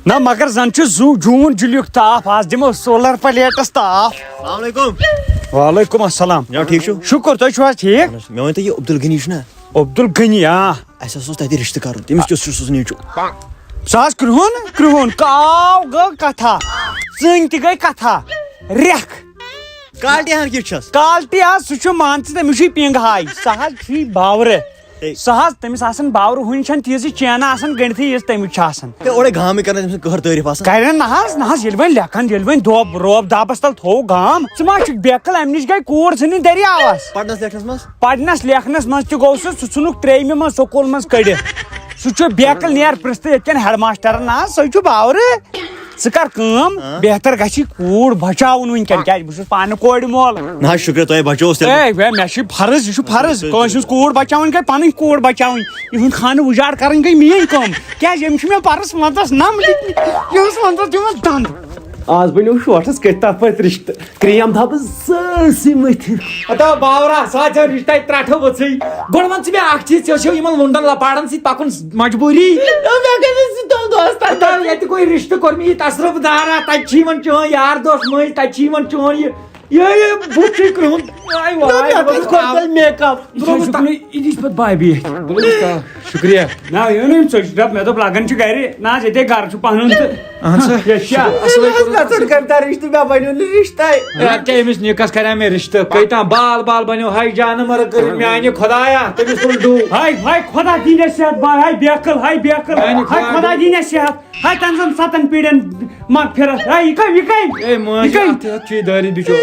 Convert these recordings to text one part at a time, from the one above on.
نہ مگر زن جون جُلیُک تاپھ آز دِمو سولر پلیٹس تاپھ. السلام علیکم. وعلیکم السلام. جناب ٹھیک چھو؟ شکر تُہۍ چھِو حظ ٹھیک؟ مےٚ ؤنۍ تو یہ عبدل غنی چھُ نا عبدل غنی اَسہِ اوس تَتہِ رِشتہٕ کَرُن تٔمِس کیُتھ چھُ سُہ نیچوٗ سُہ حظ کرٛہُن کاو گٔو کتھا ژٕنۍ تہِ گٔے کتھا ریکھ کالٹی ہن کِژھ چھس کالٹی حظ سُہ چھُ مان ژٕ تٔمِس چھُے پِنٛگ ہاے سُہ حظ چھُے باورٕ سُہ حظ تٔمِس آسان باورٕ ہُنہِ چھنہٕ تیٖژٕ چینہٕ آسان گٔنڈتھٕے یِژھ تٔمِس چھِ آسان اورے گامٕے کران تٔمۍ سٕنٛز کٕہر تعریٖف آسان کرن نہ حظ ییٚلہِ وۄنۍ لیکھان ییٚلہِ وۄنۍ دۄب روب دابس تل تھوٚو گام ژٕ ما چھُکھ بیکٕل امہِ نِش گٔے کوٗر ژھٕنٕنۍ دٔریاوس پرنس لیکھنس منٛز پرنس لیکھنس منٛز تہِ گوٚو سُہ ژھُنُکھ ترٛیٚیمہِ منٛز سکوٗل منٛز کٔڑِتھ سُہ چھُ بیکٕل نیر پرٛژھتہٕ ییٚتہِ کٮ۪ن ہیڈ ماسٹرن سُے چھُ باورٕ ژٕ کر کٲم بہتر گژھی کوٗر بچاوُن وٕنکٮ۪ن کیازِ بہٕ چھُس پانہٕ کورِ مول نہ حظ شُکریہ تۄہہِ بچووُس تیٚلہِ مےٚ چھُ فرض یہِ چھُ فرض کٲنٛسہِ ہٕنٛز کوٗر بچاوٕنۍ گٔے پنٕنۍ کوٗر بچاوٕنۍ یِہُنٛد خانہٕ اُجاڑ کرٕنۍ گٔے میٲنۍ کٲم کیازِ أمۍ چھُ مےٚ پرس ونٛدس نم دِتمٕتۍ یِہُس ونٛدس دِوان دنٛد آز بنیو شوٹس کٔتھۍ تتھ پٲٹھۍ رشتہٕ کریم تھاو سٲرسٕے مٔتھِتھ ہتا باورا سا ژےٚ رشتہ ترٛٹھو ؤژھٕے گۄڈٕ ون ژٕ مےٚ اکھ چیٖز ژےٚ چھو یِمن لُنڈن لپاڑن سۭتۍ پکُن مجبوٗری ییٚتہِ گوٚو رشتہٕ کوٚر مےٚ یہِ تصرف دارا تتہِ چھِ یِوان چٲنۍ یار دوس مٔنٛزۍ تتہِ چھِ یِوان چون یہِ بُتھ چھُے کرٛہُن میک اپ یِدِس پتہٕ بابی شُکریہ نہ ژٕ چھُ دپ مےٚ دوٚپ لگان چھُ گرِ نہ حظ ییٚتے گرٕ چھُ پنُن رشتہٕ مےٚ بنیو نہٕ رشتہ کیٛاہ أمِس نِکس کرے مےٚ رشتہٕ کۭتیاہ بال بال بنیو ہاے جانہٕ مرٕ کٔرِتھ میانہِ خۄدایا تٔمِس تُل ڈوٗ ہاے خۄدا دِیٖنےٚ صحت باے ہاے بیکٕل ہاے خۄدا دِیٖنےٚ صحت ہاے تٔمۍ زن 7 پیٖڑین مغفرت ہاے یہِ چھُ دٲرِتھ بِچور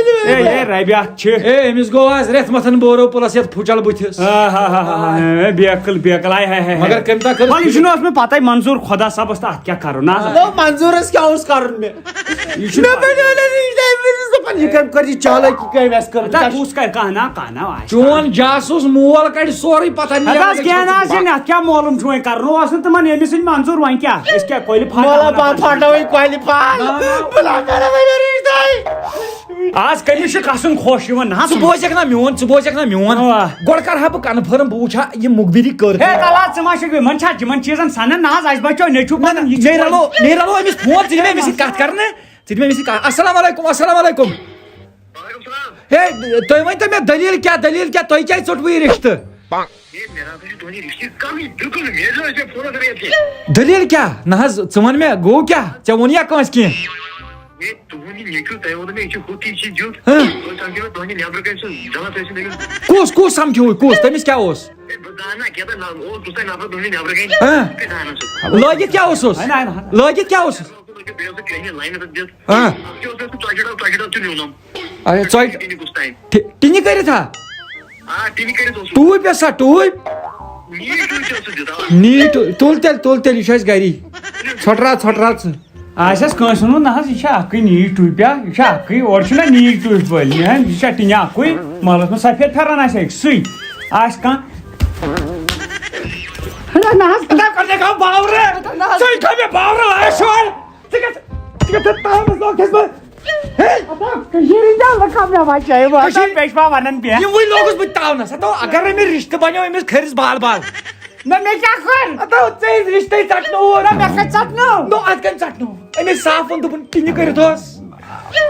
ربیات چھِ أمِس گوٚو آز رٮ۪تھ متھن بورو پلس یتھ پھُچل بٕتھِس بیکٕل آے مگر کٔمۍ تام کٔر یہِ چھُنہٕ اوس مےٚ پتہ منظوٗر خۄدا صٲبس تہٕ اتھ کیٛاہ کرُن منظوٗرس کیٛاہ اوس کرُن مےٚ چالاکی کٔمۍ اَسہِ کٔر کُس کرِ کانٛہہ نا آسہِ چون جاسوٗس مول کڑِ سورُے پتہ کینٛہہ نہ حظ اتھ کیٛاہ معلوٗم چھُ وۄنۍ کرُن اوس نہٕ تِمن ییٚمِس سۭتۍ منظوٗر وۄنۍ کیٛاہ أسۍ کیٛاہ کۄلہِ پھاٹوٕے کۄلہِ آز کٔمِس چھُ کھسُن خۄش یِوان نہ ژٕ بوزکھ نا میون گۄڈٕ کرٕ ہا بہٕ کنفٲرم بہٕ وٕچھٕ ہا یہِ مُخبِری کٔر ژٕ ما چھُکھ یِمن چھا یِمن چیٖزن سنان نہ حظ اَسہِ بچو نیٚچوٗ مےٚ رلو أمِس فون ژٕ دِ مےٚ أمِس سۭتۍ کتھ کرنہٕ ژٕ دِ مےٚ أمِس سۭتۍ کتھ السلام علیکُم ہے تُہۍ ؤنۍتو مےٚ دٔلیٖل کیٛاہ تۄہہِ کیٛازِ ژوٚٹوٕ یہِ رشتہٕ دٔلیٖل کیٛاہ نہ حظ ژٕ وَن مےٚ گوٚو کیٛاہ ژےٚ ووٚن یا کٲنٛسہِ کینٛہہ کُس سمکھیوٗ کُس تٔمِس کیٛاہ اوس لٲگِتھ کیٛاہ اوسُس ٹِنہِ کٔرِتھ ہا ٹوٗپۍ ٲسا ٹوٗپۍ نیٖٹ تُل تیٚلہِ یہِ چھُ اَسہِ گری ژھۄٹرا ژٕ آسٮ۪س کٲنٛسہِ ووٚنمُت نہ حظ یہِ چھِ اکٕے نیٖج ٹوٗپیا یہِ چھِ اکٕے اورٕ چھُنہ نیٖج ٹوٗپۍ وٲلۍ یہِ چھا ٹِنہِ اکُے مٲلَس منٛز سفید پھٮ۪رن آسہِ اکہِ سُے آسہِ کانٛہہ وٕنۍ لوگُس بہٕ تاونس اگر مےٚ رشتہٕ بنیو أمِس کھٔرِس بال بال رشتے ژٹنو اتھ کٔمۍ ژٹنو أمِس صاف ووٚن دوٚپُن ٹِنہِ کٔرِتھ اوس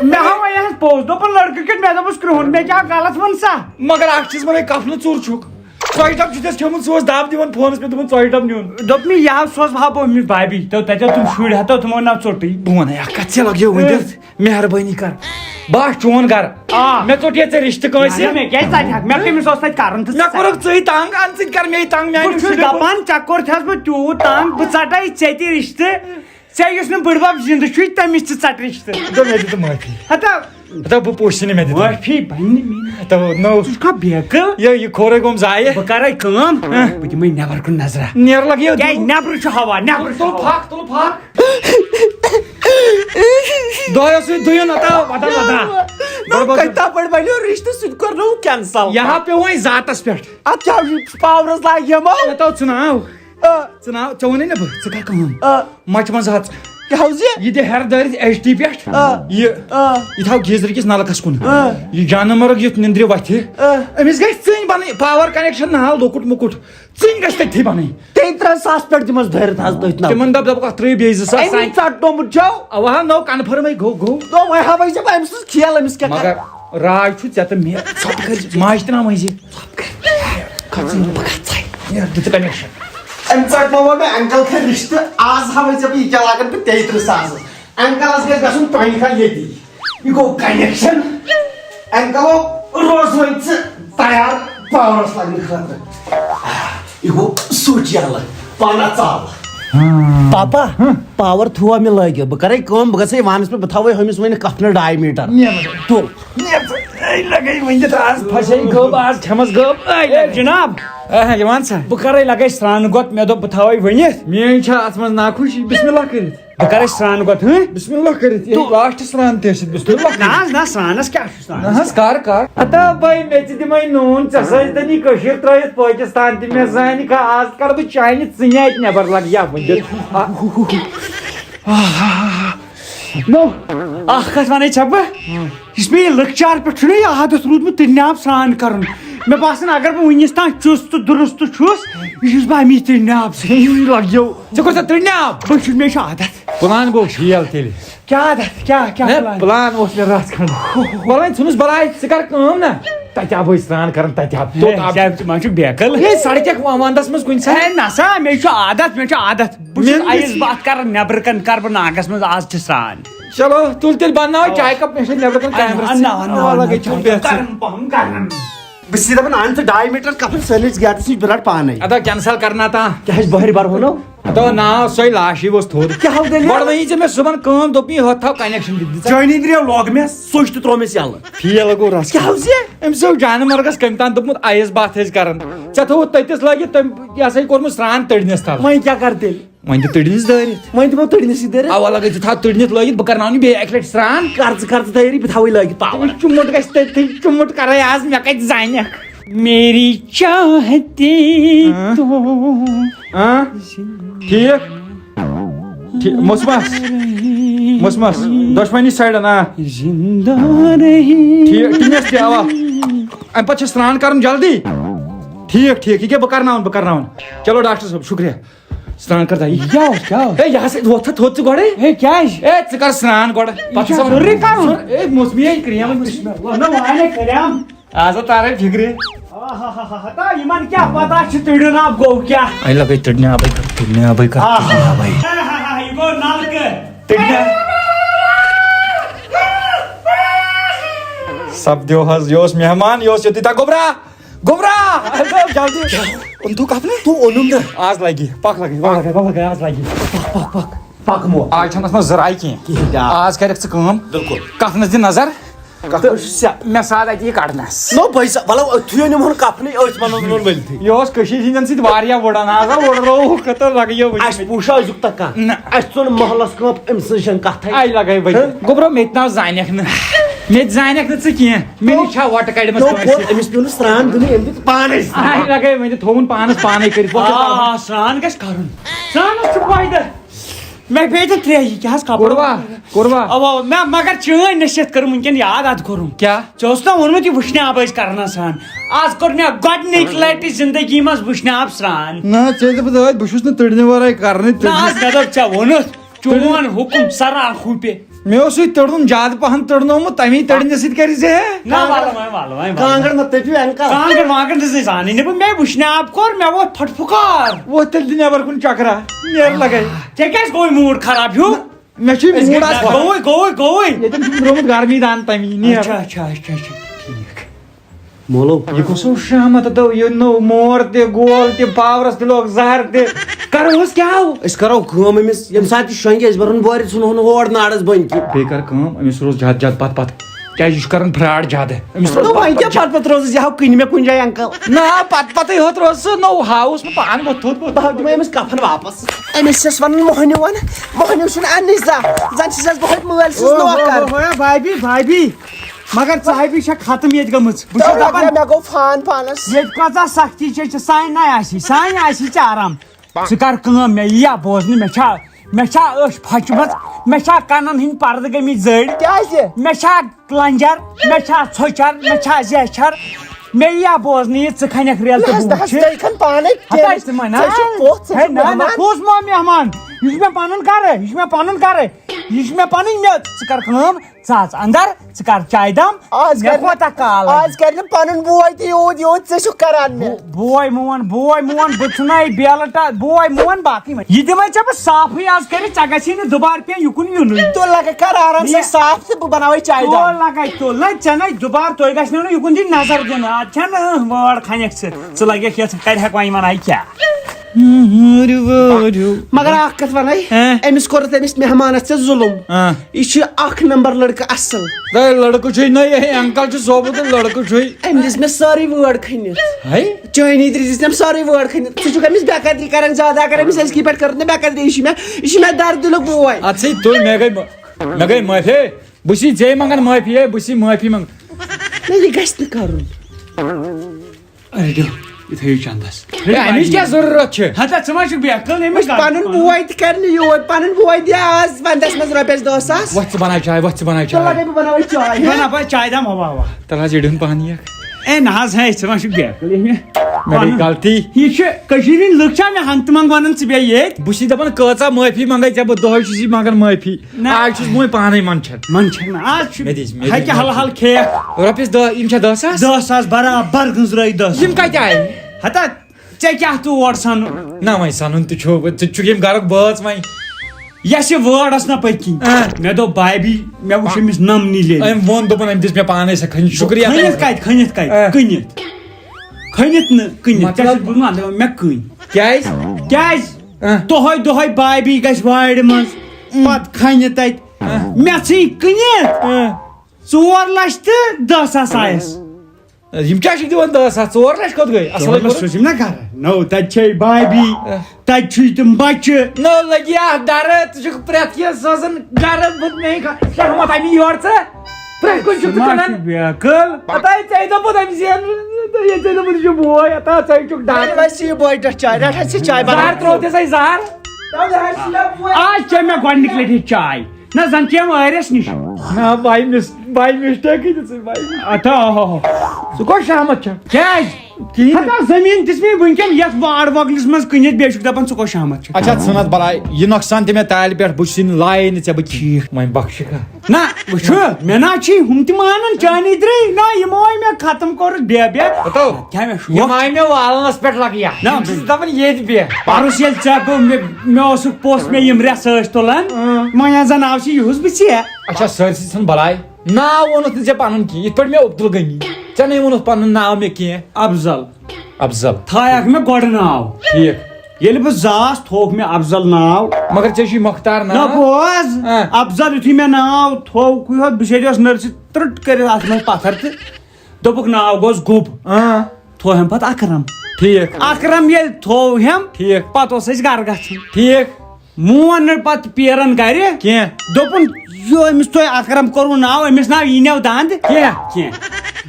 مےٚ ہاوے حظ پوٚز دوٚپُن لڑکہٕ کیُتھ مےٚ دوٚپُس کرٛہُن مےٚ کیٛاہ غلط ووٚن سا مگر اکھ چیٖز ونے کفنہٕ ژوٚر چھُکھ ژۄچہِ ڈب چھُ ژےٚ کھیوٚمُت سُہ اوس دب دِوان فونس پٮ۪ٹھ دوٚپُن ژۄچہِ ڈب نیُن دوٚپ مےٚ یہِ سوزٕ ہا بہٕ أمِس بابی تَتہِ تِم شُرۍ ہتو تِمو نہ ژوٚٹٕے بہٕ ونے اکھ کتھ ژےٚ لگیو ؤنِتھ مہربٲنی کر بہٕ آس چون گرٕ مےٚ ژوٚٹ یا ژےٚ رشتہٕ کٲنٛسہِ مےٚ کیٛازِ ژٹہِ ہکھ مےٚ کٔمِس اوس تتہِ کرُن مےٚ کوٚرُکھ ژٕے تنگ اَمہِ سۭتۍ کر مے تنگ بہٕ چھُس دپان ژےٚ کوٚرتھس بہٕ تیوٗت تنگ بہٕ ژٹے ژےٚ تہِ رشتہٕ ژےٚ یُس نہٕ بٕڈبب زِنٛدٕ چھُے تٔمِس تہِ ژٹ رشتہٕ مےٚ دِتہٕ معٲفی بہٕ پوٗچھِ نہٕ مےٚ دِتہٕ معٲفی نہٕ ژٕ چھُکھا بیکٕل یہِ کھورے گوٚم ضایہِ بہٕ کرے کٲم بہٕ دِمے نٮ۪بر کُن نظرا نیرٕ لگیو کیٛازِ نٮ۪برٕ چھُ ہوا نٮ۪برٕ تُل پھکھ دۄہے اوسُے دُیُن بنیو رشتہٕ سُہ تہِ کوٚرنوُ کینسل یہِ ہا پیوٚو وۄنۍ ذاتس پٮ۪ٹھ اتھ کیٛاہ پاورس لاگہِ یِمو ژٕ ناو ژےٚ ووٚنُے نہ بہٕ ژٕ کر کٲم مچہِ منٛز ہژ یہ دے ہر دٲرِتھ ایچ ٹی پٮ۪ٹھ یہ تھاو گیٖزرٕ کِس نلکس کُن یہ جانمرگ یُتھ نندرِ وتھِ أمِس گژھِ ژٕنۍ بنٕنۍ پاور کنیکشن نال لۄکُٹ مۄکُٹ ژٕنۍ گژھِ تٔتھی بنٕنۍ 3,000 پٮ۪ٹھ دِمس دٲرِتھ حظ تٔتھۍ تِمن دپکھ اتھ ترٛٲیِو بیٚیہِ 2,000 أمۍ ژٹنومُت چھو اوا نو کنفرمٕے گوٚو وۄنۍ ہاوے ژےٚ بہٕ أمۍ سٕنٛز کھیل أمِس کیٛاہ مگر راج چھُ ژےٚ تہٕ مےٚ ژھۄپ کٔرۍ ماجہِ تہِ نا مٔنٛزِ دِژٕ کنیکشن أمۍ ژٹنوو مےٚ انکل کھٔرۍ رِشتہٕ آز ہاوے ژےٚ بہٕ یہِ کیٛاہ لاگان بہٕ 33,000 انکلس گژھِ گژھُن ٹۄنٛگہِ ییٚتی یہِ گوٚو کنیکشن انکلو روز وۄنۍ ژٕ تیار پاورس لگنہٕ خٲطرٕ یہِ گوٚو سُچ یلہٕ پانا ژال پاپا پاور تھوٚوا مےٚ لٲگِتھ بہٕ کرے کٲم بہٕ گژھے وانس پٮ۪ٹھ بہٕ تھاوے ہُمِس وۄنۍ کفنہٕ 2.5 میٖٹر تُل لگے ؤنِتھ آز پھسے گٔب آز چھمس گٔب جناب یہِ وَن سا بہٕ کرے لگے سرٛانہٕ گۄت مےٚ دوٚپ بہٕ تھاوے ؤنِتھ میٲنۍ چھا اتھ منٛز ناخوشی بسم اللہ کٔرِتھ بہٕ کرے سرٛانہٕ گۄت بسم اللہ کٔرِتھ لاسٹ سران تہِ ٲسِتھ بسم اللہ نہ حظ نہ سرٛانس کیٛاہ چھُ سرٛانس حظ کر ہتا بھائی مےٚ ژٕ دِمے نوٗن ژےٚ سۭتۍ یہِ کٔشیٖر ترٲیِتھ پٲکِستان تہِ مےٚ زانہِ کھا آز کر بہٕ چانہِ ژٕنہِ اَتہِ نٮ۪بر لگ یا نو اکھ کتھ ونے ژےٚ بہٕ یُس مےٚ یہِ لۄکچار پٮ۪ٹھ چھُنہ یہِ عادت روٗدمُت تٕرنہِ آب سرٛان کرُن مےٚ باسان اگر بہٕ وُنِس تام چُست تہٕ درُست چھُس یہِ چھُس بہٕ امی تٕرنہِ آب سۭتۍ لگیو ژےٚ کوٚر سا تٕرنہِ آب بہٕ چھُس مےٚ چھُ عادت پلان گوٚو فیل تیٚلہِ کیٛاہ عادت کیٛاہ پلان اوس مےٚ رژھ کھنڈ وۄنۍ ژھٕنُس بلاے ژٕ کر کٲم نا تتہِ آبٕے سران کران تتہِ آب ژٕ ما چھُکھ بیکل سڑکہِ ونٛدس منٛز کُنہِ ساتہٕ نہ سا مےٚ چھُ عادت بہٕ چھُس آیِس باتھ کران نیبرٕ کن کرٕ بہٕ ناگس منٛز آز چھِ سران چلو تُل تیٚلہِ بناو چاے کپ مےٚ چھِ نیبرٕ کن کیمرا بہٕ چھُس دپان اَن ژٕ 2.5 میٖٹر کفن سٲنِس گیٹس نِش بہٕ رٹ پانے ادا کینسل کرنا تا کیٛاہ چھِ بہرِ بر ونو ادا ناو سۄے لاشی ؤژھ تھوٚد کیٛاہ ہو دٔلیٖل گۄڈٕ ؤنی ژےٚ مےٚ صُبحن کٲم دوٚپ یہِ ہۄتھ تھاو کنیکشن دِتھ چٲنی درٛاو لوگ مےٚ سُچ تہِ تروو مےٚ یلہٕ فیل گوٚو رس کیٛاہ حظ یہِ أمِس اوس جانہٕ مرگس کٔمۍ تام دوٚپمُت آیِس باتھ ٲسۍ کران ژےٚ تھوٚوُتھ تٔتِس لٲگِتھ تٔمۍ یہِ ہسا یہِ کوٚرمُت سران تٔڑنِس تل وۄنۍ کیٛاہ کر تیٚلہِ وۄنۍ دِ تٔڑنِس دٲرِتھ وۄنۍ دِمو تٔڑنِسٕے دٲرِتھ اوا لگے ژٕ تھاو تٔڑنِتھ لٲگِتھ بہٕ کرناون یہِ بیٚیہِ اکہِ لٹہِ سران کر ژٕ تیٲری بہٕ تھاوے لٲگِتھ پاور چُمُٹ گژھِ تٔتھی چُمُٹ کرے آز مےٚ کتہِ زانٮ۪کھ میری چاہتے ٹھیٖک مُسمس دۄشوٕنی سایڈن زندہ رہی ٹھیٖک ٹِنس تہِ اوا امہِ پتہٕ چھُ سران کرُن جلدی ٹھیٖک یہِ کیٛاہ بہٕ کرناون چلو ڈاکٹر صٲب شُکریہ سران کر دایی ہے یہِ ہسا وۄتھ تھوٚد ژٕ گۄڈے ہے کیٛازِ ژٕ کر سران گۄڈٕ پتہٕ ضروٗری کرُن اے موسمی کریم آز تارے فِکرِ یِمن کیٛاہ پتہ چھِ تٔڑیُن آب گوٚو کیٛاہ اے لگے تٔڑنہِ آبٕے یہِ گوٚو نلکہٕ سپدیو حظ یہِ اوس مہمان یہِ اوس ییٚتہِ تا گوٚبرا جلدی اوٚن تھوٚو کپنہٕ تو اوٚنُم نا آز لگہِ پک لگے آز لگہِ پک مو آز چھنہٕ اتھ منٛز زراے کینٛہہ آز کرکھ ژٕ کٲم بالکل کفنس دِ نظر تہٕ مےٚ ساد اَتہِ یہِ کڑنس نو بھائی صاحب ولو أتھٕے أنِمہون کفنٕے أتھۍ بنوون ؤلۍتھٕے یہِ اوس کٔشیٖرِ ہِنٛدٮ۪ن سۭتۍ واریاہ وُڑان آز وُڑرو خٲطرٕ لگیو اَسہِ پوٗشا أزیُک تکا اَسہِ ژوٚن محلس کٲم أمۍ سٕنٛز چھنہٕ کتھٕے آے لگے گوٚبرو مےٚ تہِ ناو زانٮ۪کھ نہٕ مےٚ تہِ زانٮ۪کھ نہٕ ژٕ کینٛہہ مےٚ نِش چھا وۄٹہٕ کڑِمٕژ أمِس پیوٚو نہٕ سرٛان دِنُے أمۍ دِژ پانے آے لگے وۄنۍ تھووُن پانس پانے کٔرِتھ سرٛان گژھِ کرُن سرٛانس چھُ فٲیدٕ مےٚ بیٚیہِ تہِ ترٛیٚیہِ کیٛاہ حظ کوٚروا اوا مےٚ مگر چٲنۍ نصیحت کٔرٕم وٕنکٮ۪ن یاد اتھ کوٚرُم کیٛاہ ژےٚ اوس نا ووٚنمُت یہِ وٕشنہِ آب ٲسۍ کران سرٛان آز کوٚر مےٚ گۄڈنِکۍ لٹہِ زندگی منٛز وٕشنہِ آب سرٛان نہ ژےٚ دِپُت ٲدۍ بہٕ چھُس نہٕ تٔڑنہِ ورٲے کرنٕے نہ حظ مےٚ دوٚپ ژےٚ ووٚنُتھ چون حُکُم سرا خوٗپہِ مےٚ اوسُے تٔڑنُن زیادٕ پہن تٔڑنومُت تمی تٔڑنہِ سۭتۍ کر زِ نہ وَلہٕ کانٛگٕر مہ تٔپِو انکل کانٛگٕر وانٛگٕر دِژ زانٕے نہٕ بہٕ مےٚ وٕشنہِ آب کوٚر مےٚ ووت پھٹ پھُکار وۄتھ تیٚلہِ دِ نٮ۪بر کُن چکرا نیرٕ لگے ژےٚ کیٛازِ گوٚوُے موٗڈ خراب ہیوٗ مےٚ چھُے موٗڈ آز گوٚوُے ییٚتٮ۪ن چھُم ترٛوومُت گرمی دان تمی نیر اچھا مولو یہِ گوٚژھو شامت دوٚپ یہِ نوٚو مور تہِ گول تہِ پاورس تہِ لوگ زہر تہِ کرہوس کیٛاہ أسۍ کرو کٲم أمِس ییٚمہِ ساتہٕ یہِ شۄنٛگہِ أسۍ برون وورِ ژھٕنہون ہور نارس بٔنۍ کینٛہہ بیٚیہِ کر کٲم أمِس روز زیادٕ پتہٕ کیٛازِ یہِ چھُ کران فراڈ زیادٕ أمِس روز وۄنۍ کیٛاہ پتہٕ روزس یہِ ہاو کٕنہِ مےٚ کُنہِ جایہِ انکل نہ پتہٕ ہوت روز سُہ نوٚو ہاوُس بہٕ پانہٕ ووٚتھ تھوٚد بہٕ ہاو دِمے أمِس کفن واپس أمِس چھس ونان موہنیو چھُنہٕ اننٕے زانٛہہ زن چھس بہٕ ہوٚتہِ مٲلۍ سٕنٛز نوکر بھابی مگر ژاہبی چھےٚ ختم ییٚتہِ گٔمٕژ بہٕ چھُس دپان مےٚ گوٚو فان پانس ییٚتہِ کۭژاہ سختی چھےٚ سانہِ آسی ژےٚ آرام ژٕ کر کٲم مےٚ یِیا بوزنہٕ مےٚ چھا أچھ پھچمٕژ مےٚ چھا کَنن ہٕنٛدۍ پردٕ گٔمٕتۍ زٔڑۍ کیازِ مےٚ چھا کلنجر مےٚ چھا ژھۄچر مےٚ چھا زیچھر مےٚ یِیا بوزنہٕ یہِ ژٕ کھنٮ۪کھ ریل تہٕ بوٗٹ چھِ پانے کُس مہمان یہِ چھُ مےٚ پنُن گرٕ یہِ چھُ مےٚ پنُن گرٕ یہِ چھُ مےٚ پنٕنۍ مےٚ ژٕ کر کٲم ژٕ اژ اندر ژٕ کر چاے دام مےٚ کوتاہ کال آز کر نہٕ پنُن بوے تہِ یوٗت یوٗت ژٕ چھُکھ کران مےٚ بوے مون بہٕ ژھٕناے بیلہٕ بوے مون باقٕے یہِ دِمے ژےٚ بہٕ صافٕے آز کٔرِتھ ژےٚ گژھی نہٕ دُبارٕ پیٚن یُکُن یُنٕے تو لگا کر آرام سے صاف تہٕ بہٕ بناوے چاے دام لگاے تو نہ ژےٚ نَے دُبارٕ تۄہہِ گژھنو نہٕ یُکُن دِنۍ نظر دِنہٕ اَتھ چھَنہٕ وٲر کھنٮ۪کھ ژٕ لگٮ۪کھ یَتھ کَرِہَکھ وۄنۍ وَناے کیٛاہ مگر اکھ کتھ ونے أمِس کوٚرُتھ أمِس مہمانس ژےٚ ظُلُم یہِ چھُ اکھ نمبر لڑکہٕ اصٕل لڑکہٕ چھُے نہ انکل چھُ صوبہٕ تہٕ لڑکہٕ چھُے أمۍ دِژ مےٚ سٲرٕے وٲر کھٔنِتھ چٲنی دِژ أمۍ سٲرٕے وٲر کھٔنِتھ ژٕ چھُکھ أمِس بے قدری کران زیادٕ اگر أمِس أزکی پٮ۪ٹھ کٔرٕتھ نہٕ بے قدری یہِ چھُ مےٚ درد دِلُک بوے اَتھ سۭتۍ تُل مےٚ گٔے معٲفی بہٕ چھُس ژےٚ منٛگان معٲفی بہٕ چھُس معٲفی منٛگ نہ یہِ گژھِ نہٕ کرُن یہِ تھٲیِو چندس اَمِچ کیٛاہ ضروٗرت چھِ ہتا ژٕ ما چھُکھ بیکٕل أمِس پنُن بوے تہِ کرِ نہٕ یوٗت پنُن بوے دِ آز ونٛدس منٛز رۄپیس 10,000 وۄتھ ژٕ بناے چاے لگے بہٕ بناوے چاے بنا پتہٕ چاے دام ہوا تل حظ یڈن پہن یہ اے نہ حظ ہے ژٕ ما چھُکھ بیکٕل مےٚ گٔے غلطی یہِ چھُ کٔشیٖرِ ہٕنٛدۍ لُکھ چھا مےٚ ہنٛگتہٕ منٛگ ونان ژٕ بیٚیہِ ییٚتہِ بہٕ چھُس دپان کۭژاہ معٲفی منگے ژےٚ بہٕ دۄہے چھُس یہِ منگان معٲفی آز چھُس بہٕ وۄنۍ پانے منٛچھان منٛچھن نہٕ آز چھُ مےٚ دِژ ہکہِ حل کھیٚیَکھ رۄپیس 10 یِم چھا 10,000 10,000 برابر گٔنٛزرٲے 10 یِم کتہِ آیہِ ہتا ژےٚ کیٛاہ تور سنُن نہ وۄنۍ سنُن تہِ چھُ ژٕ چھُکھ ییٚمہِ گرُک بٲژ وۄنۍ یۄس یہِ وٲر ٲس نہ پٔتۍ کِنۍ مےٚ دوٚپ بابی مےٚ وٕچھ أمِس نمنی لیٚلہِ أمۍ ووٚن دوٚپُن أمۍ دِژ مےٚ پانے سۄ کھٔنِتھ شُکریہ کھٔنِتھ کَتہِ کھٔنِتھ نہٕ کٕنِتھ ژےٚ چھُس بہٕ ونان مےٚ کٕنۍ کیازِ کیازِ دۄہے بابی گژھِ وارِ منٛز پتہٕ کھنہِ تتہِ مےٚ ژھٕنۍ کٕنِتھ 4 لچھ تہٕ 10,000 آیس یِم کیٛاہ چھِکھ دِوان 10,000 4 لچھ کوٚت گٔے اصل سوٗزِم نا گرٕ نو تتہِ چھے بابی تتہِ چھُے تِم بچہِ نو لگی اتھ ڈرٕ ژٕ چھُکھ پرٮ۪تھ کینٛہہ سوزان گرٕ بہٕ مے شرمت امی یورٕ ژٕ پرٮ۪تھ کُنہِ چھُکھ ژٕ کٕنان بیکٕل پتہٕ ژےٚ دوٚپُت أمۍ زین ژےٚ دوٚپُت یہِ چھُ بوے اتا ژےٚ چھُکھ ڈر ویسے یہِ بوے چاے رٹ حظ ژٕ چاے زہر ترٛوو ژےٚ زہر آز چے مےٚ گۄڈنِکۍ لٹہِ چاے نہ زن چیم ٲرِس نِش نہ باے مسٹیکٕے دِژٕے باے ژٕ کوٚت شامت چھےٚ کیٛازِ ہتا زٔمیٖن دِژ مےٚ وٕنکٮ۪ن یتھ وار وۄگلِس منٛز کٕنِتھ بیٚیہِ چھُکھ دپان ژٕ کوٚت شامت چھُکھ اچھا ژھٕنتھ بلاے یہِ نۄقصان تہِ مےٚ تالہِ پٮ۪ٹھ بہٕ چھُس یہِ لایے نہٕ ژےٚ بہٕ ٹھیٖک وۄنۍ بخشکھا نہ وٕچھو مےٚ نہ چھِ ہُم تہِ مانان چانی درٛے نہ یِمو آے مےٚ ختم کوٚرُتھ کیٛاہ مےٚ شوق یِم آے مےٚ والنس پٮ۪ٹھ لگیا نہ بہٕ چھُس دپان ییٚتہِ بیٚہہ پرُس ییٚلہِ ژےٚ گوٚو مےٚ اوسُکھ پوٚژھ مےٚ یِم رٮ۪سہٕ ٲسۍ تُلان وۄنۍ زن آو چھِ یِہُس بہٕ ژےٚ اچھا سٲرسٕے ژھٕن بلاے ناو ووٚنُتھ نہٕ ژےٚ پنُن کینٛہہ یِتھ پٲٹھۍ مےٚ عبدل غنی ژےٚ نَے ووٚنُتھ پنُن ناو مےٚ کینٛہہ افضل تھایکھ مےٚ گۄڈٕ ناو ٹھیٖک ییٚلہِ بہٕ زاس تھووُکھ مےٚ افضل ناو مگر ژےٚ چھُے مختار نہ ناو بوز افضل یُتھُے مےٚ ناو تھووُکھ یوت بہٕ چھیٚس نٔرسہِ ترٕٹ کٔرِتھ اتھ منٛز پتھر تہٕ دوٚپُکھ ناو گوٚژھ گوٚب تھوہم پتہٕ اکرم ٹھیٖک اکرم ییٚلہِ تھووہم ٹھیٖک پتہٕ اوس اسہِ گرٕ گژھُن ٹھیٖک مون نہٕ پتہٕ پیرن گرِ کینٛہہ دوٚپُن یہِ أمِس تۄہہِ اکرم کوٚروٕ ناو أمِس ناو یی دند کینٛہہ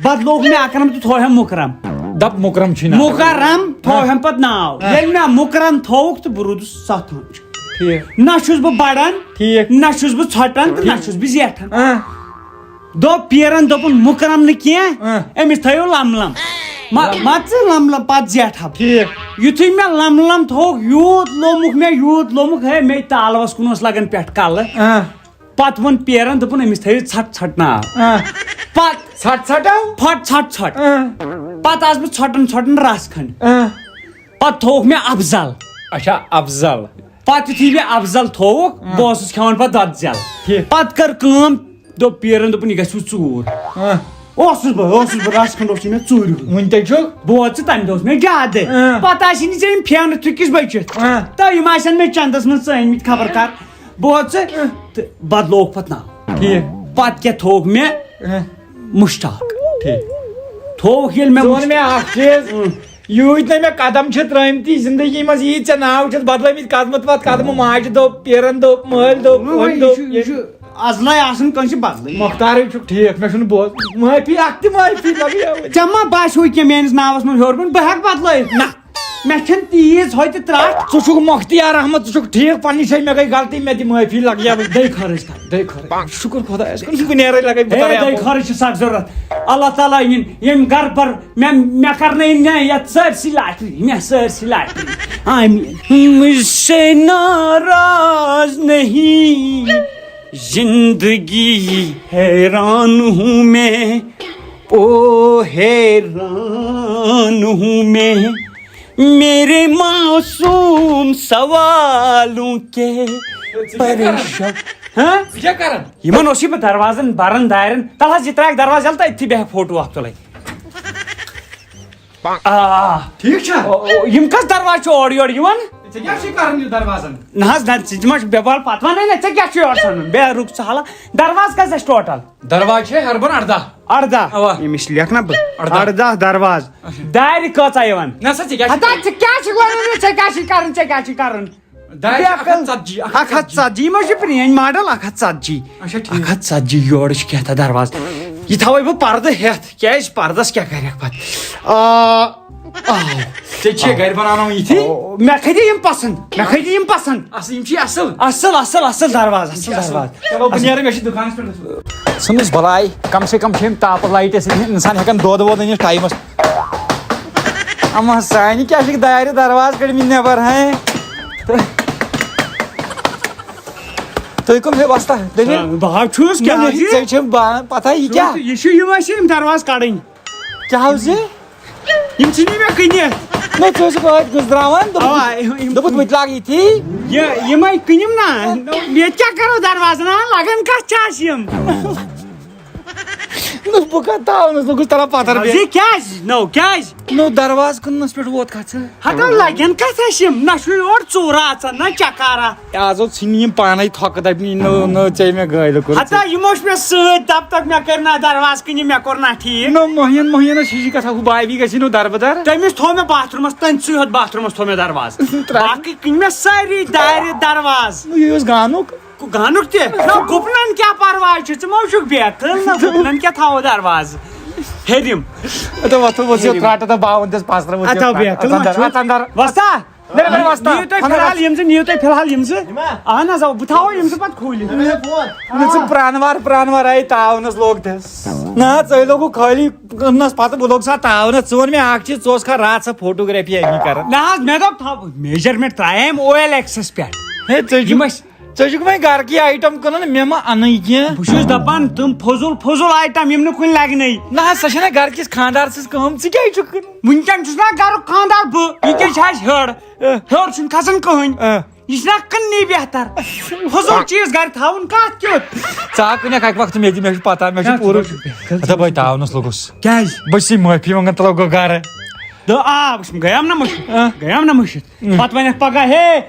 بدلووُکھ مےٚ اکرم تہٕ تھوہم مُکرم دپ مکرم چھُے ناو مُکرم تھوہم پتہٕ ناو ییٚلہِ مےٚ مُکرم تھووُکھ تہٕ بہٕ روٗدُس 7 آنچ ٹھیٖک نہ چھُس بہٕ بڑان ٹھیٖک نہ چھُس بہٕ ژھۄٹان تہٕ نہ چھُس بہٕ زیٹھان دوٚپ پیرن دوٚپُن مُکرم نہٕ کینٛہہ أمِس تھٲیِو لم مان ژٕ لم پتہٕ زیٹھا یُتھُے مےٚ لم تھووُکھ یوٗت لومُکھ ہے مےٚ تالوس کُن اوس لگان پٮ۪ٹھٕ کلہٕ پتہٕ ووٚن پیرن دوٚپُن أمِس تھٲیِو ژھٹ ناو پتہٕ ژھٹ پتہٕ آس بہٕ ژھۄٹان رس کھنڈ پتہٕ تھووُکھ مےٚ افضل اچھا افضل پتہٕ یُتھُے مےٚ افضل تھووُکھ بہٕ اوسُس کھٮ۪وان پتہٕ دۄدٕ زٮ۪ل پتہٕ کٔر کٲم دوٚپ پیرن دوٚپُن یہِ گژھِوٕ ژوٗر اوسُس بہٕ رس کھنڈ اوس مےٚ ژوٗرِ وُنہِ تے چھُکھ بوز ژٕ تمہِ دۄہ اوس مےٚ زیادٕ پتہٕ آسی نہٕ ژےٚ یِم پھیرنہٕ تھُکِس بٔچِتھ تہٕ یِم آسن مےٚ چندس منٛز ژٲنمٕتۍ خبر کر بوز ژٕ تہٕ بدلووُکھ پتہٕ ناو ٹھیٖک پتہٕ کیٛاہ تھووُکھ مےٚ مُشتاق تھووُکھ ییٚلہِ مےٚ اکھ چیٖز یوٗت نہٕ مےٚ قدم چھِ ترٲمتی زندگی منٛز ییٖتۍ ژےٚ ناو چھِس بدلٲمٕتۍ قدمہٕ پتہٕ قدمہٕ ماجہِ دوٚپ پیرن دوٚپ مٲلۍ دوٚپ ازلے آسان کٲنٛسہِ بدلٕے مختارٕے چھُکھ ٹھیٖک مےٚ چھُنہٕ بوز معٲفی اکھ تہِ معٲفی لگیا ژےٚ ما باسیو کینٛہہ میٲنِس ناوس منٛز ہیوٚر بۄن بہٕ ہٮ۪کہٕ بدلٲیِتھ نہ مےٚ چھَنہٕ تیٖژ ہوٚتہِ ترٛٹھ. ژٕ چھُکھ مۄختیار احمد ژٕ چھُکھ ٹھیٖک پننہِ جایہِ مےٚ گٔے غلطی مےٚ دِ معٲفی لگہِ یا دٔے خرٕچ کر دٔے خرٕچ شُکر خۄدایس کُن بہٕ نیرے لگے بہٕ کرے دٔے خرٕچ چھِ سکھ ضروٗرت. اللہ تعالیٰ یِن ییٚمۍ گرٕ پر مےٚ کرنٲیِن مےٚ یتھ سٲرسٕے لاٹری مےٚ سٲرسٕے لاٹری. آمیٖن. مجھ سے ناراض نہیں زندگی حیران ہوں میں او حیران ہوں میں میرے معصوم سوالوں کے پریشان. کیٛاہ کران یِمن اوسُے بہٕ دروازن برن دارین تل حظ یہِ ترٛاوکھ دروازٕ یلہٕ تہٕ أتھی بیٚہکھ فوٹو اکھ تُلٕنۍ. ٹھیٖک چھا یِم کٔژ دروازٕ چھِ اورٕ یورٕ یِوان. ژےٚ کیٛاہ چھُے کران یہِ دروازن نہ حظ نہ ژٕ ما چھُ بے بال پتہٕ ونے نہ ژےٚ کیٛاہ چھُ یورٕ سنُن بیٚیہِ رُک ژٕ حالا. دروازٕ کٔژ چھِ ٹوٹل. دروازٕ چھِ ہربن 18 اوا. أمِس لیکھنا بہٕ 18 دروازٕ. دارِ کۭژاہ یِوان. نسا ژےٚ کیٛاہ ہتا ژٕ کیٛاہ چھُکھ ونان ژےٚ کیٛاہ چھُے کرُن ژےٚ کیٛاہ چھُے کرُن. دارِ 140 140 ما چھِ پرٛٲنۍ ماڈل 140. اچھا ٹھیٖک 140 یورٕ چھِ کینٛژھا دروازٕ. یہِ تھاوے بہٕ پردٕ ہٮ۪تھ کیٛازِ پردس کیٛاہ کرکھ پتہٕ. ژےٚ چھے گرِ بناوناوٕنۍ یِتھی مےٚ کھٔتی یِم پسنٛد اصل یِم چھی اصل اصل دروازٕ اصل دروازٕ. چلو بہٕ نیرٕ مےٚ چھِ دُکانس پٮ۪ٹھ ژھٕنُس بلاے کم سے کم چھِ یِم تاپہٕ لایٹہِ سۭتۍ انسان ہٮ۪کان دۄد وۄد أنِتھ ٹایمس. اما سانہِ کیٛاہ چھِکھ دارِ دروازٕ کٔڑمٕتۍ نٮ۪بر ہیں. تُہۍ کٕم ہے وستا بہٕ چھُس ژےٚ چھِ پتہ یہِ کیٛاہ یہِ چھُ یِم ٲسۍ یِم دروازٕ کڑٕنۍ. کیٛاہ حظ یِم ژھٕنی مےٚ کٕنِتھ. ژٕ ٲسٕکھ ٲدۍ گٔژھراوان دوٚپُتھ بہٕ تہِ لاگہٕ یِتھی یِمے کٕنِم نا ییٚتہِ کیٛاہ کرو دروازن لگان کتھ چھِ اَسہِ یِم. بہٕ کتھ تھاونس لوٚگُس تران پتھر کیٛازِ نو کیٛازِ نو دروازٕ کٕننس پٮ۪ٹھ ووت کتھ ژٕ. ہتا لگن کتھ اَسہِ یِم نہ چھُ یورٕ ژوٗرا اژان نہ چکارا. آزو ژھٕنۍ یِم پانے تھۄکہٕ دپنی نو ژےٚ مےٚ گٲلۍ کوٚر. ہتا یِمو چھِ مےٚ سۭتۍ دپتکھ مےٚ کٔرۍ نا دروازٕ کٕنہِ مےٚ کوٚر نا ٹھیٖک. نو مہینس ہِشی کتھا ہُہ بابی گژھِ نو دربدر. تٔمِس تھوٚو مےٚ باتھروٗمس تٔمسٕے یوت باتھروٗمس تھوٚو مےٚ دروازٕ. باقٕے کٕنۍ مےٚ سٲری دارِ دروازٕ. یہِ اوس گانُک گانُک تہِ نہ گُپنن کیٛاہ پرواے چھُ ژٕ ما وٕچھُکھ بیکھٕ نہ گُپنن کیٛاہ تھاوو دروازٕ ہیٚرِم. ترٛٹہٕ باوُن تس پسر وستا نِیِو تُہۍ فِلحال یِم زٕ. اہن حظ بہٕ تھاوو یِم زٕ پتہٕ کھوٗلِتھ. ژٕ پرٛانوار آیہِ تاونس لوگ تس نہ ژےٚ لوگُکھ خٲلی کٕننس پتہٕ بہٕ لوگ سا تاونس. ژٕ ووٚن مےٚ اکھ چیٖز ژٕ اوسکھا راتھ سۄ فوٹوگرافی امی کران. نہ حظ مےٚ دوٚپ تھاو میجرمینٹ ترٛاییم OLX پٮ۪ٹھ. ہے ژےٚ چھُکھ وۄنۍ گرٕکی آیٹم کٕنان مےٚ ما اَنٕے کینٛہہ. بہٕ چھُس دپان تِم فضوٗل آیٹم یِم نہٕ کُنہِ لگنٕے. نہ حظ سۄ چھےٚ نہ گرٕکِس خانٛدار سٕنٛز کٲم ژٕ کیازِ چھُکھ کٕنان. وٕنکیٚن چھُس نا گرُک خانٛدار بہٕ یہِ کیٛاہ چھِ اَسہِ ہیٚور چھُنہٕ کھسان کٕہٕنۍ. یہِ چھُ نا کٕننی بہتر فضوٗل چیٖز گرِ تھاوُن کتھ کیُتھ. ژٕ کٕنکھ اکہِ وقتہٕ مےٚ تہِ مےٚ چھُ پتہ مےٚ چھُ پوٗرٕ بہٕ تاونس لوٚگُس. کیٛازِ بہٕ چھُسے معٲفی منٛگان تلو گوٚو گرٕ. گٔیام نا مٔشِتھ پتہٕ ونکھ پگاہ ہے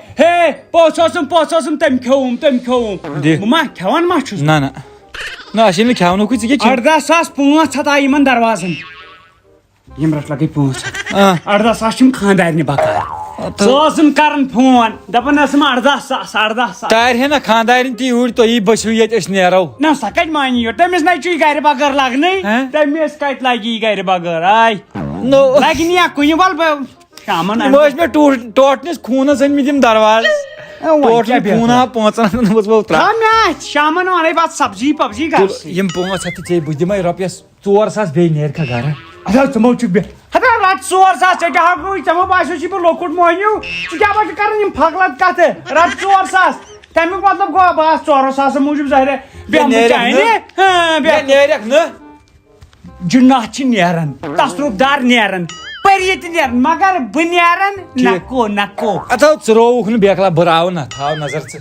پوٚژھ اوسُم تٔمۍ کھیوٚوُم بہٕ ما کھٮ۪وان ما چھُس. نہ اَسے نہٕ کھٮ۪ونُکُے ژٕ کیٛاہ 18,500 آیہِ یِمن دروازن. یِم رٮ۪تھ لگے 500. 18,000 چھِ یِم خانٛدارنہِ بکار. ژٕ ٲسٕم کران فون دپان ٲسٕم 18,000. تارِ ہے نہ خانٛدارنۍ تہِ یوٗرۍ تُہی بٔسِو ییٚتہِ أسۍ نیرو. نہ سۄ کتہِ مانی یور تٔمِس نَے چھُ یہِ گرِ بغٲر لگنٕے. تٔمِس کتہِ لگہِ یہِ گرِ بغٲر لگہِ نہٕ یا کُنہِ ول بہٕ شامن یِم ٲسۍ مےٚ ٹوٹلِس خوٗنس أنمٕتۍ یِم دروازٕ. خوٗنا 500 مےٚ شامن ونے پتہٕ سبزی پبزی گژھِ. یِم 500 تہِ ژےٚ بہٕ دِمے رۄپیس 4,000 بیٚیہِ نیرکھا گرٕ. ژٕ ما چھُکھ رٹ 4,000 ژےٚ کیٛاہ ژےٚ ما باسیو چھُے بہٕ لۄکُٹ مۄہنیوٗ ژٕ کیٛاہ پٲٹھۍ کران یِم پھکلت کتھٕ رٹ 4,000 تمیُک مطلب گوٚو بہٕ آسہٕ 4,000 موٗجوٗب ظٲہرے نیرکھ نہٕ. جُناح چھِ نیران تصرُف دار نیران پٔری تہِ نیران مگر بہٕ نیران نکو. ژٕ رووُکھ نہٕ بیکلا بہٕ راوٕ نہ تھاو نظر ژٕ.